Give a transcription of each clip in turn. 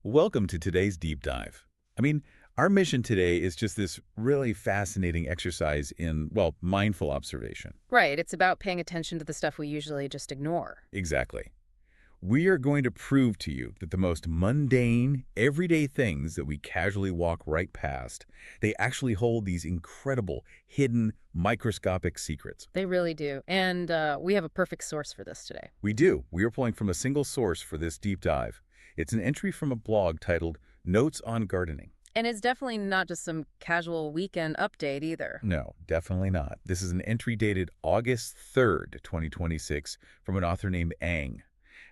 Welcome to today's deep dive. Our mission today is just this really fascinating exercise in, well, mindful observation. Right, it's about paying attention to the stuff we usually just ignore. Exactly. We are going to prove to you that the most mundane, everyday things that we casually walk right past, they actually hold these incredible, hidden, microscopic secrets. They really do. And we have a perfect source for this today. We do. We are pulling from a single source for this deep dive. It's an entry from a blog titled Notes on Gardening. And it's definitely not just some casual weekend update either. No, definitely not. This is an entry dated August 3rd, 2026, from an author named Ang.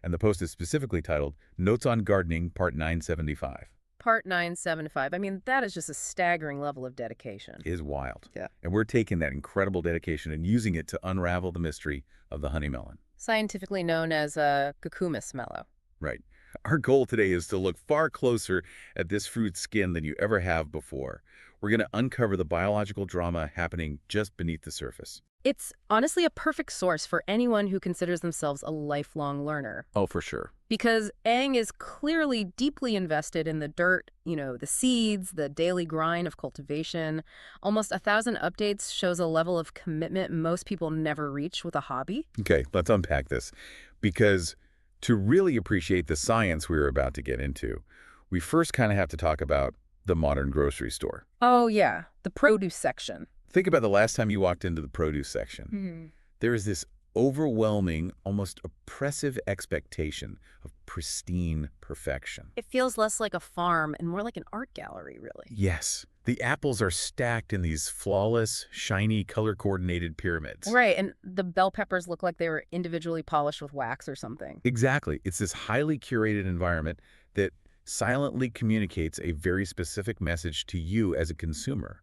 And the post is specifically titled Notes on Gardening, Part 975. Part 975. I mean, that is just a staggering level of dedication. Is wild. Yeah. And we're taking that incredible dedication and using it to unravel the mystery of the honey melon. Scientifically known as cucumis-melo. Right. Our goal today is to look far closer at this fruit's skin than you ever have before. We're going to uncover the biological drama happening just beneath the surface. It's honestly a perfect source for anyone who considers themselves a lifelong learner. Oh, for sure. Because Ang is clearly deeply invested in the dirt, the seeds, the daily grind of cultivation. Almost 1,000 updates shows a level of commitment most people never reach with a hobby. Okay, let's unpack this. Because to really appreciate the science we're about to get into, we first kind of have to talk about the modern grocery store. Oh, yeah, the produce section. Think about the last time you walked into the produce section. There is this overwhelming, almost oppressive expectation of pristine perfection. It feels less like a farm and more like an art gallery, really. Yes. The apples are stacked in these flawless, shiny, color-coordinated pyramids. Right, and the bell peppers look like they were individually polished with wax or something. Exactly. It's this highly curated environment that silently communicates a very specific message to you as a consumer.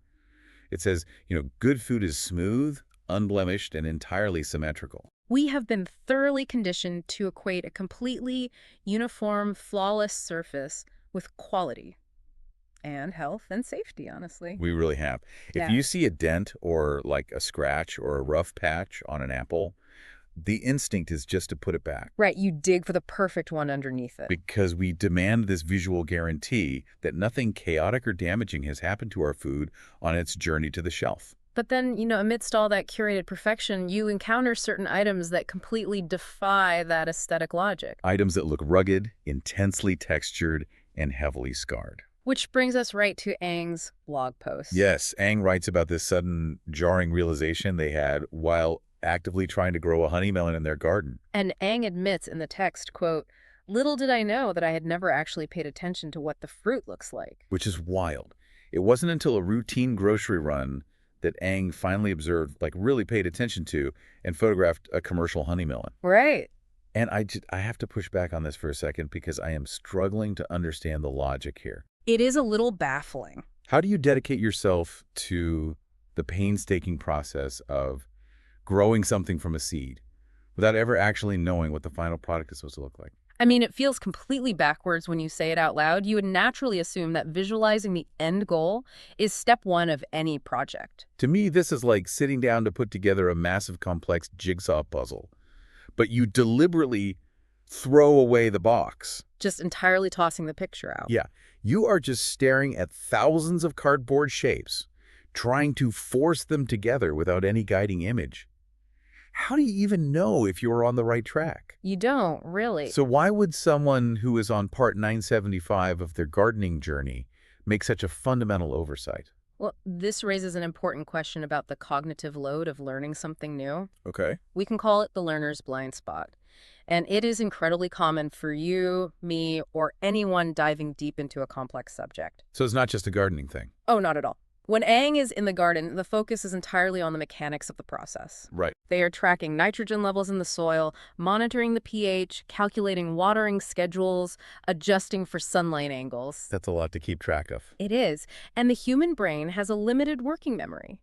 It says, good food is smooth, unblemished, and entirely symmetrical. We have been thoroughly conditioned to equate a completely uniform, flawless surface with quality. And health and safety, honestly. We really have. If you see a dent or like a scratch or a rough patch on an apple, the instinct is just to put it back. Right, you dig for the perfect one underneath it. Because we demand this visual guarantee that nothing chaotic or damaging has happened to our food on its journey to the shelf. But then, amidst all that curated perfection, you encounter certain items that completely defy that aesthetic logic. Items that look rugged, intensely textured, and heavily scarred. Which brings us right to Ang's blog post. Yes, Ang writes about this sudden, jarring realization they had while actively trying to grow a honey melon in their garden. And Ang admits in the text, quote, "Little did I know that I had never actually paid attention to what the fruit looks like." Which is wild. It wasn't until a routine grocery run that Ang finally observed, really paid attention to, and photographed a commercial honey melon. Right. And I have to push back on this for a second because I am struggling to understand the logic here. It is a little baffling. How do you dedicate yourself to the painstaking process of growing something from a seed without ever actually knowing what the final product is supposed to look like? I mean, it feels completely backwards when you say it out loud. You would naturally assume that visualizing the end goal is step one of any project. To me, this is like sitting down to put together a massive, complex jigsaw puzzle, but you deliberately throw away the box. Just entirely tossing the picture out. Yeah, you are just staring at thousands of cardboard shapes, trying to force them together without any guiding image. How do you even know if you're on the right track? You don't, really. So why would someone who is on part 975 of their gardening journey make such a fundamental oversight? Well, this raises an important question about the cognitive load of learning something new. Okay. We can call it the learner's blind spot. And it is incredibly common for you, me, or anyone diving deep into a complex subject. So it's not just a gardening thing? Oh, not at all. When Ang is in the garden, the focus is entirely on the mechanics of the process. Right. They are tracking nitrogen levels in the soil, monitoring the pH, calculating watering schedules, adjusting for sunlight angles. That's a lot to keep track of. It is. And the human brain has a limited working memory.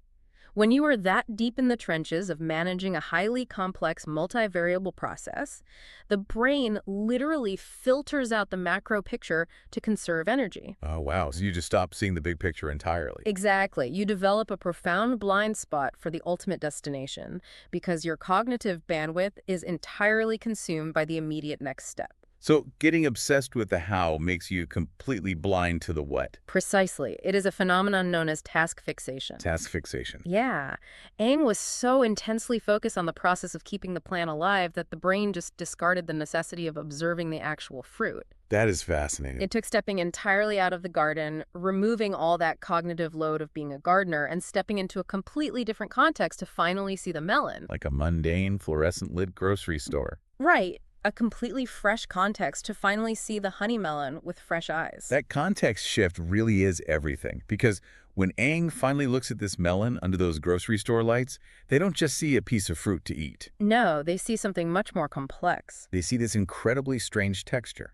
When you are that deep in the trenches of managing a highly complex multivariable process, the brain literally filters out the macro picture to conserve energy. Oh, wow. So you just stop seeing the big picture entirely. Exactly. You develop a profound blind spot for the ultimate destination because your cognitive bandwidth is entirely consumed by the immediate next step. So getting obsessed with the how makes you completely blind to the what. Precisely. It is a phenomenon known as task fixation. Task fixation. Yeah. Aang was so intensely focused on the process of keeping the plant alive that the brain just discarded the necessity of observing the actual fruit. That is fascinating. It took stepping entirely out of the garden, removing all that cognitive load of being a gardener, and stepping into a completely different context to finally see the melon. Like a mundane, fluorescent-lit grocery store. Right. A completely fresh context to finally see the honey melon with fresh eyes. That context shift really is everything, because when Aang finally looks at this melon under those grocery store lights, they don't just see a piece of fruit to eat. No, they see something much more complex. They see this incredibly strange texture.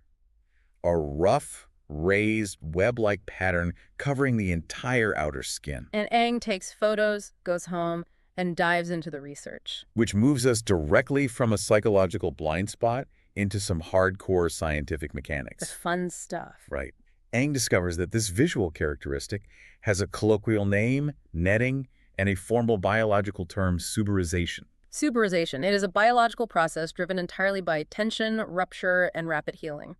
A rough, raised, web-like pattern covering the entire outer skin. And Aang takes photos, goes home, and dives into the research. Which moves us directly from a psychological blind spot into some hardcore scientific The mechanics. fun stuff. Right. Aang discovers that this visual characteristic has a colloquial name, netting, and a formal biological term, suberization. Suberization. It is a biological process driven entirely by tension, rupture, and rapid healing.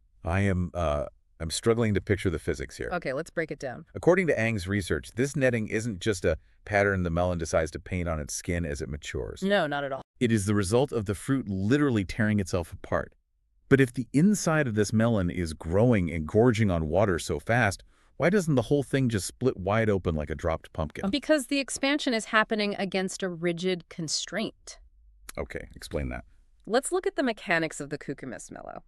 I'm struggling to picture the physics here. Okay, let's break it down. According to Aang's research, this netting isn't just a pattern the melon decides to paint on its skin as it matures. No, not at all. It is the result of the fruit literally tearing itself apart. But if the inside of this melon is growing and gorging on water so fast, why doesn't the whole thing just split wide open like a dropped pumpkin? Because the expansion is happening against a rigid constraint. Okay, explain that. Let's look at the mechanics of the cucumis-melo.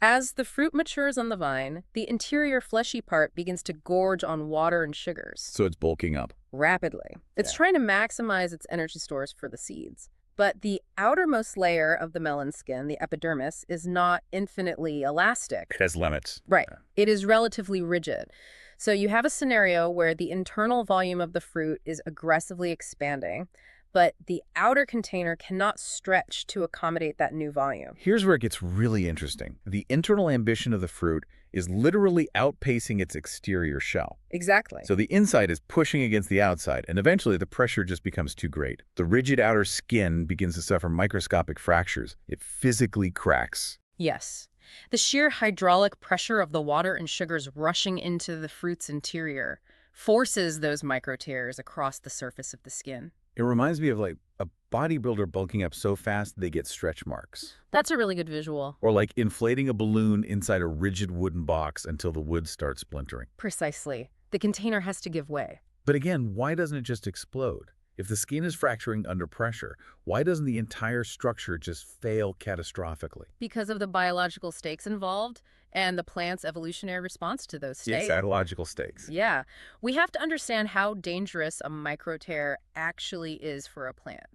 As the fruit matures on the vine, the interior fleshy part begins to gorge on water and sugars. So it's bulking up. Rapidly. It's Yeah. trying to maximize its energy stores for the seeds. But the outermost layer of the melon skin, the epidermis, is not infinitely elastic. It has limits. Right. It is relatively rigid. So you have a scenario where the internal volume of the fruit is aggressively expanding, but the outer container cannot stretch to accommodate that new volume. Here's where it gets really interesting. The internal ambition of the fruit is literally outpacing its exterior shell. Exactly. So the inside is pushing against the outside, and eventually the pressure just becomes too great. The rigid outer skin begins to suffer microscopic fractures. It physically cracks. Yes. The sheer hydraulic pressure of the water and sugars rushing into the fruit's interior forces those micro tears across the surface of the skin. It reminds me of like a bodybuilder bulking up so fast they get stretch marks. That's a really good visual. Or like inflating a balloon inside a rigid wooden box until the wood starts splintering. Precisely. The container has to give way. But again, why doesn't it just explode? If the skin is fracturing under pressure, why doesn't the entire structure just fail catastrophically? Because of the biological stakes involved and the plant's evolutionary response to those stakes. Biological stakes. Yeah. We have to understand how dangerous a micro tear actually is for a plant.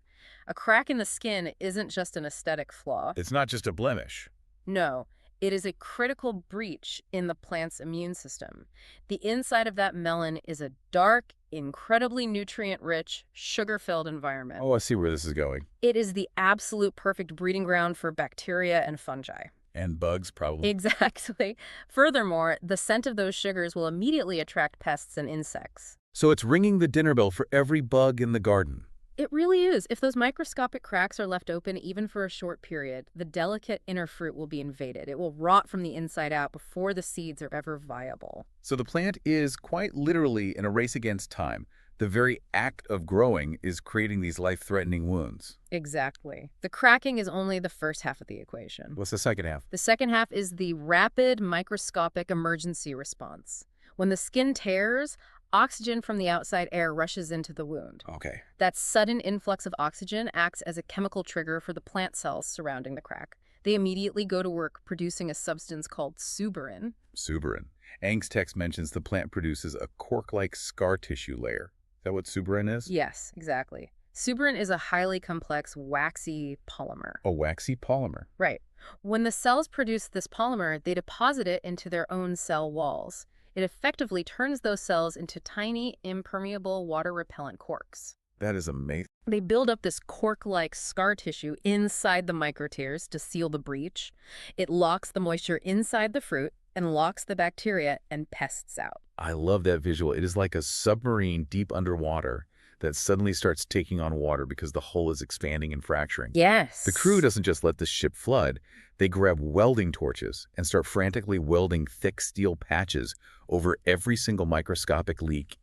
A crack in the skin isn't just an aesthetic flaw. It's not just a blemish. No, it is a critical breach in the plant's immune system. The inside of that melon is a dark, incredibly nutrient-rich, sugar-filled environment. Oh, I see where this is going. It is the absolute perfect breeding ground for bacteria and fungi. And bugs, probably. Exactly. Furthermore, the scent of those sugars will immediately attract pests and insects. So it's ringing the dinner bell for every bug in the garden. It really is. If those microscopic cracks are left open even for a short period, the delicate inner fruit will be invaded. It will rot from the inside out before the seeds are ever viable. So the plant is quite literally in a race against time. The very act of growing is creating these life-threatening wounds. Exactly. The cracking is only the first half of the equation. What's the second half? The second half is the rapid microscopic emergency response. When the skin tears, oxygen from the outside air rushes into the wound. Okay. That sudden influx of oxygen acts as a chemical trigger for the plant cells surrounding the crack. They immediately go to work producing a substance called suberin. Suberin. Aang's text mentions the plant produces a cork-like scar tissue layer. Is that what suberin is? Yes, exactly. Suberin is a highly complex, waxy polymer. A waxy polymer. Right. When the cells produce this polymer, they deposit it into their own cell walls. It effectively turns those cells into tiny, impermeable, water-repellent corks. That is amazing. They build up this cork-like scar tissue inside the microtears to seal the breach. It locks the moisture inside the fruit and locks the bacteria and pests out. I love that visual. It is like a submarine deep underwater that suddenly starts taking on water because the hull is expanding and fracturing. The crew Yes. doesn't just let the ship flood. They grab welding torches and start frantically welding thick steel patches over every single microscopic leak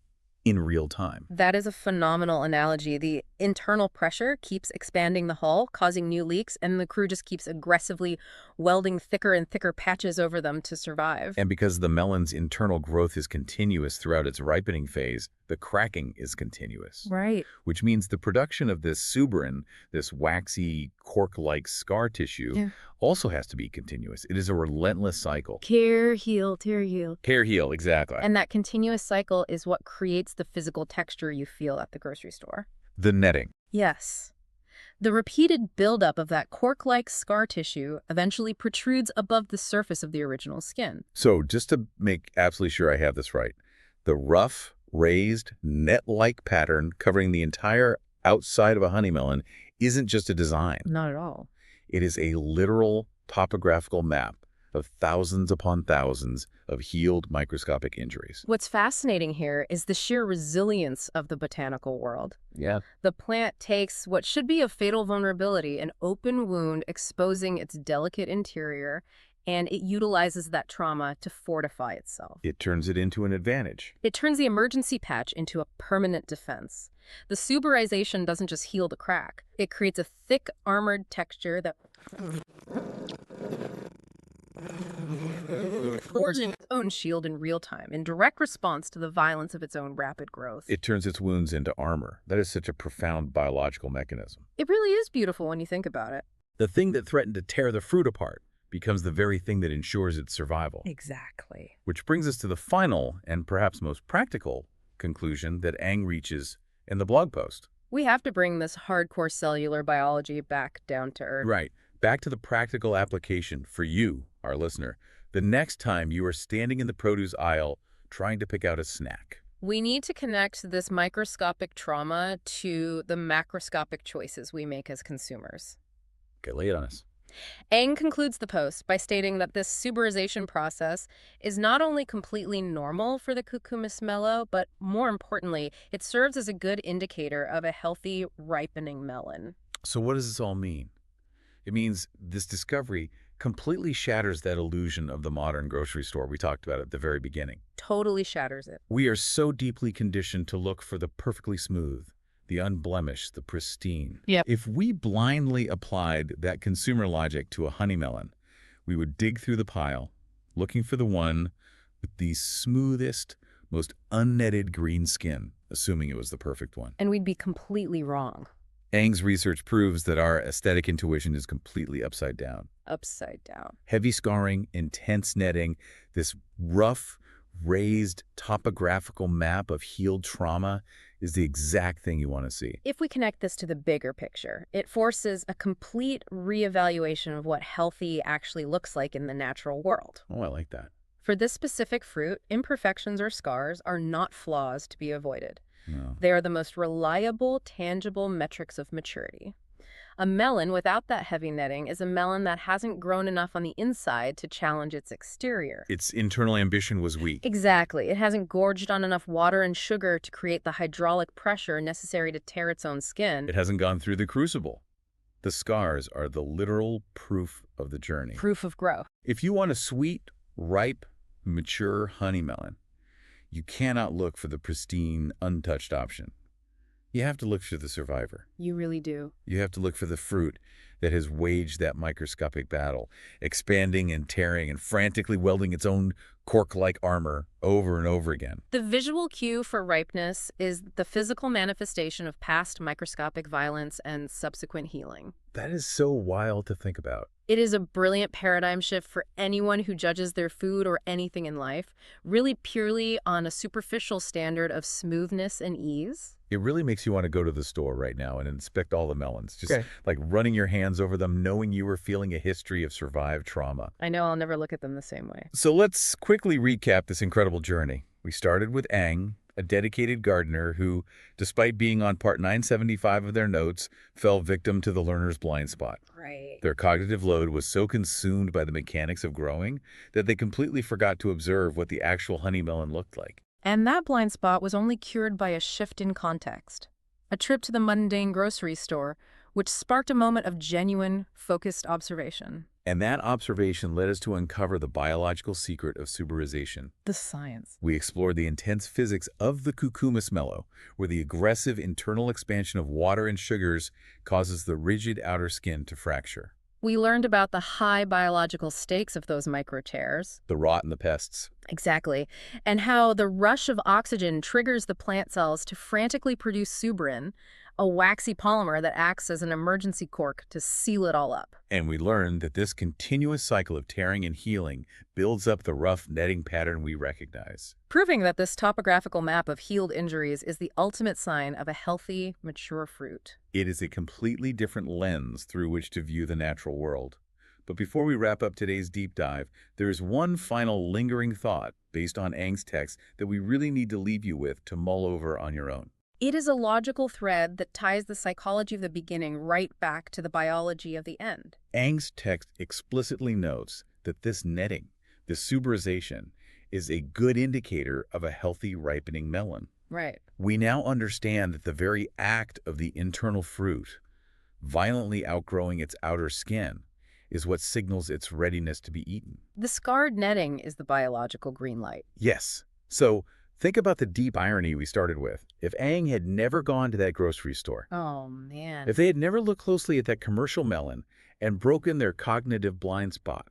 in real time. That is a phenomenal analogy. The internal pressure keeps expanding the hull, causing new leaks, and the crew just keeps aggressively welding thicker and thicker patches over them to survive. And because the melon's internal growth is continuous throughout its ripening phase, the cracking is continuous, Right. which means the production of this suberin, this waxy, cork-like scar tissue, Yeah. also has to be continuous. It is a relentless cycle. Tear, heal, tear, heal. Tear, heal, exactly. And that continuous cycle is what creates the physical texture you feel at the grocery store. The netting. Yes. The repeated buildup of that cork-like scar tissue eventually protrudes above the surface of the original skin. So just to make absolutely sure I have this right, the rough, raised, net-like pattern covering the entire outside of a honey melon isn't just a design. Not at all. It is a literal topographical map of thousands upon thousands of healed microscopic injuries. What's fascinating here is the sheer resilience of the botanical world. Yeah. The plant takes what should be a fatal vulnerability, an open wound exposing its delicate interior, and it utilizes that trauma to fortify itself. It turns it into an advantage. It turns the emergency patch into a permanent defense. The suberization doesn't just heal the crack. It creates a thick, armored texture that forging its own shield in real time, in direct response to the violence of its own rapid growth. It turns its wounds into armor. That is such a profound biological mechanism. It really is beautiful when you think about it. The thing that threatened to tear the fruit apart becomes the very thing that ensures its survival. Exactly. Which brings us to the final and perhaps most practical conclusion that Ang reaches in the blog post. We have to bring this hardcore cellular biology back down to earth. Right. Back to the practical application for you, our listener. The next time you are standing in the produce aisle trying to pick out a snack. We need to connect this microscopic trauma to the macroscopic choices we make as consumers. Okay, lay it on us. Ang concludes the post by stating that this suberization process is not only completely normal for the cucumis-melo, but more importantly, it serves as a good indicator of a healthy, ripening melon. So what does this all mean? It means this discovery completely shatters that illusion of the modern grocery store we talked about at the very beginning. Totally shatters it. We are so deeply conditioned to look for the perfectly smooth, the unblemished, the pristine. Yep. If we blindly applied that consumer logic to a honey melon, we would dig through the pile, looking for the one with the smoothest, most unnetted green skin, assuming it was the perfect one. And we'd be completely wrong. Ang's research proves that our aesthetic intuition is completely upside down. Upside down. Heavy scarring, intense netting, this rough, raised topographical map of healed trauma is the exact thing you want to see. If we connect this to the bigger picture, it forces a complete reevaluation of what healthy actually looks like in the natural world. Oh, I like that. For this specific fruit, imperfections or scars are not flaws to be avoided. No. They are the most reliable, tangible metrics of maturity. A melon without that heavy netting is a melon that hasn't grown enough on the inside to challenge its exterior. Its internal ambition was weak. Exactly. It hasn't gorged on enough water and sugar to create the hydraulic pressure necessary to tear its own skin. It hasn't gone through the crucible. The scars are the literal proof of the journey. Proof of growth. If you want a sweet, ripe, mature honey melon, you cannot look for the pristine, untouched option. You have to look for the survivor. You really do. You have to look for the fruit that has waged that microscopic battle, expanding and tearing and frantically welding its own cork-like armor over and over again. The visual cue for ripeness is the physical manifestation of past microscopic violence and subsequent healing. That is so wild to think about. It is a brilliant paradigm shift for anyone who judges their food or anything in life really purely on a superficial standard of smoothness and ease. It really makes you want to go to the store right now and inspect all the melons, just like running your hands over them, knowing you were feeling a history of survived trauma. I know I'll never look at them the same way. So let's quickly recap this incredible journey. We started with Ang, a dedicated gardener who, despite being on part 975 of their notes, fell victim to the learner's blind spot. Right. Their cognitive load was so consumed by the mechanics of growing that they completely forgot to observe what the actual honey melon looked like. And that blind spot was only cured by a shift in context. a trip to the mundane grocery store, which sparked a moment of genuine, focused observation. And that observation led us to uncover the biological secret of suberization. The science. We explored the intense physics of the cucumis-melo, where the aggressive internal expansion of water and sugars causes the rigid outer skin to fracture. We learned about the high biological stakes of those micro tears. The rot and the pests. Exactly. And how the rush of oxygen triggers the plant cells to frantically produce suberin, a waxy polymer that acts as an emergency cork to seal it all up. And we learned that this continuous cycle of tearing and healing builds up the rough netting pattern we recognize. Proving that this topographical map of healed injuries is the ultimate sign of a healthy, mature fruit. It is a completely different lens through which to view the natural world. But before we wrap up today's deep dive, there is one final lingering thought based on Ang's text that we really need to leave you with to mull over on your own. It is a logical thread that ties the psychology of the beginning right back to the biology of the end. Ang's text explicitly notes that this netting, this suberization, is a good indicator of a healthy ripening melon. Right. We now understand that the very act of the internal fruit, violently outgrowing its outer skin, is what signals its readiness to be eaten. The scarred netting is the biological green light. Yes. So think about the deep irony we started with. If Ang had never gone to that grocery store, Oh, man. if they had never looked closely at that commercial melon and broken their cognitive blind spot,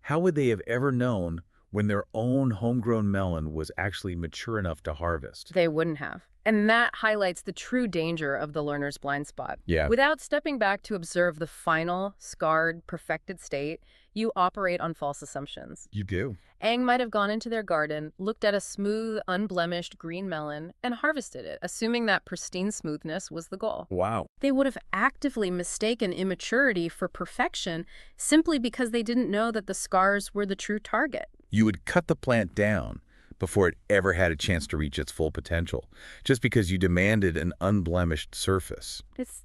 how would they have ever known when their own homegrown melon was actually mature enough to harvest? They wouldn't have. And that highlights the true danger of the learner's blind spot. Yeah. Without stepping back to observe the final, scarred, perfected state, you operate on false assumptions. You do. Aang might have gone into their garden, looked at a smooth, unblemished green melon, and harvested it, assuming that pristine smoothness was the goal. Wow. They would have actively mistaken immaturity for perfection simply because they didn't know that the scars were the true target. You would cut the plant down before it ever had a chance to reach its full potential, just because you demanded an unblemished surface. It's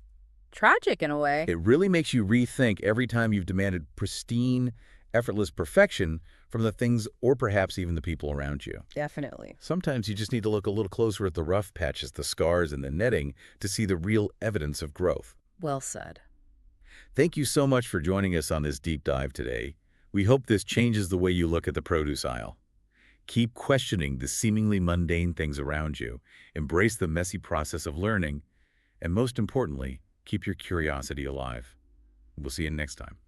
tragic in a way. It really makes you rethink every time you've demanded pristine, effortless perfection from the things or perhaps even the people around you. Definitely. Sometimes you just need to look a little closer at the rough patches, the scars, and the netting to see the real evidence of growth. Well said. Thank you so much for joining us on this deep dive today. We hope this changes the way you look at the produce aisle. Keep questioning the seemingly mundane things around you, embrace the messy process of learning, and most importantly, keep your curiosity alive. We'll see you next time.